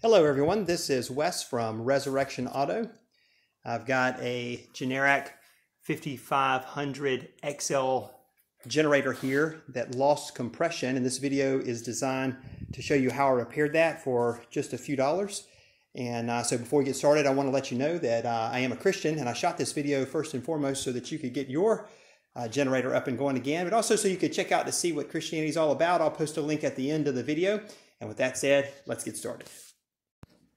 Hello everyone, this is Wes from Resurrection Auto. I've got a Generac 5500XL generator here that lost compression, and this video is designed to show you how I repaired that for just a few dollars. And so before we get started, I want to let you know that I am a Christian, and I shot this video first and foremost so that you could get your generator up and going again, but also so you could check out to see what Christianity is all about. I'll post a link at the end of the video. And with that said, let's get started.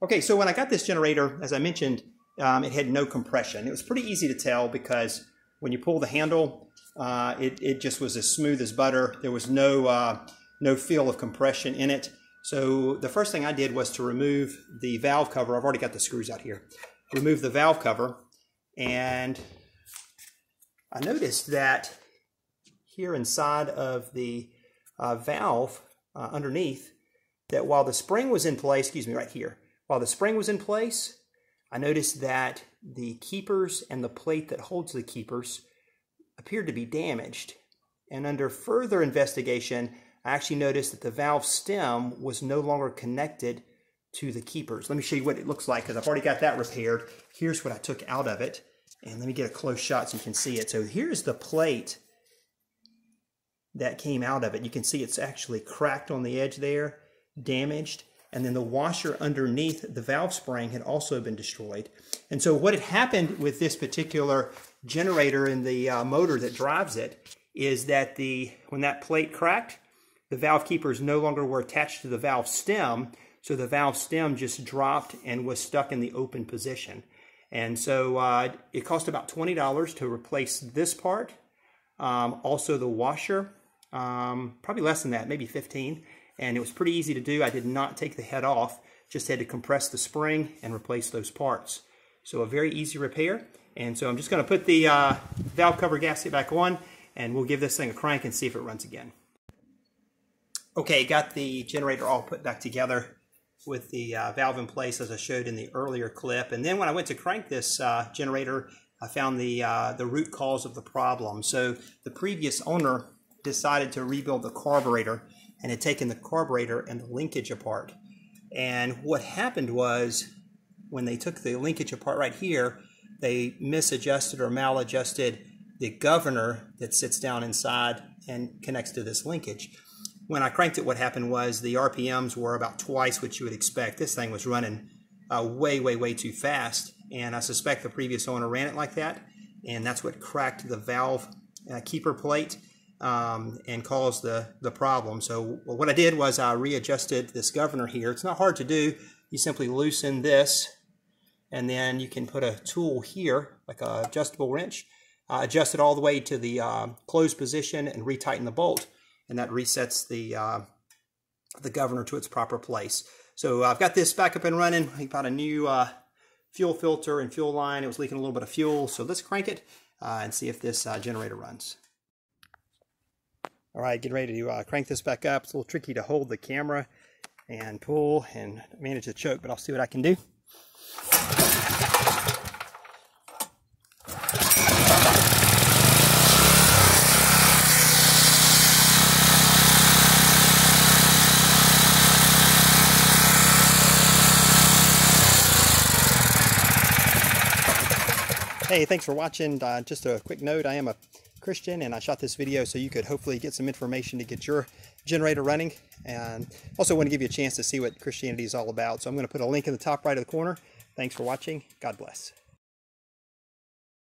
Okay, so when I got this generator, as I mentioned, it had no compression. It was pretty easy to tell because when you pull the handle, it just was as smooth as butter. There was no feel of compression in it. So the first thing I did was to remove the valve cover. I've already got the screws out here. Remove the valve cover, and I noticed that here inside of the valve underneath, that while the spring was in place, right here, while the spring was in place, I noticed that the keepers and the plate that holds the keepers appeared to be damaged. And under further investigation, I actually noticed that the valve stem was no longer connected to the keepers. Let me show you what it looks like because I've already got that repaired. Here's what I took out of it. And let me get a close shot so you can see it. So here's the plate that came out of it. You can see it's actually cracked on the edge there, damaged. And then the washer underneath the valve spring had also been destroyed. And so what had happened with this particular generator and the motor that drives it is that when that plate cracked, the valve keepers no longer were attached to the valve stem, so the valve stem just dropped and was stuck in the open position. And so it cost about $20 to replace this part. Also the washer, probably less than that, maybe $15. And it was pretty easy to do. I did not take the head off, just had to compress the spring and replace those parts. So a very easy repair. And so I'm just going to put the valve cover gasket back on, and we'll give this thing a crank and see if it runs again. Okay, got the generator all put back together with the valve in place as I showed in the earlier clip. And then when I went to crank this generator, I found the root cause of the problem. So the previous owner decided to rebuild the carburetor and had taken the carburetor and the linkage apart. And what happened was, when they took the linkage apart right here, they misadjusted or maladjusted the governor that sits down inside and connects to this linkage. When I cranked it, what happened was the RPMs were about twice what you would expect. This thing was running way too fast, and I suspect the previous owner ran it like that, and that's what cracked the valve keeper plate and caused the problem. So what I did was I readjusted this governor here. It's not hard to do. You simply loosen this, and then you can put a tool here, like an adjustable wrench, adjust it all the way to the closed position and retighten the bolt, and that resets the governor to its proper place. So I've got this back up and running. I got a new fuel filter and fuel line. It was leaking a little bit of fuel, so let's crank it and see if this generator runs. All right, getting ready to crank this back up. It's a little tricky to hold the camera and pull and manage the choke, but I'll see what I can do. Hey, thanks for watching. Just a quick note, I am a Christian, and I shot this video so you could hopefully get some information to get your generator running, and also want to give you a chance to see what Christianity is all about. So I'm going to put a link in the top right of the corner. Thanks for watching. God bless.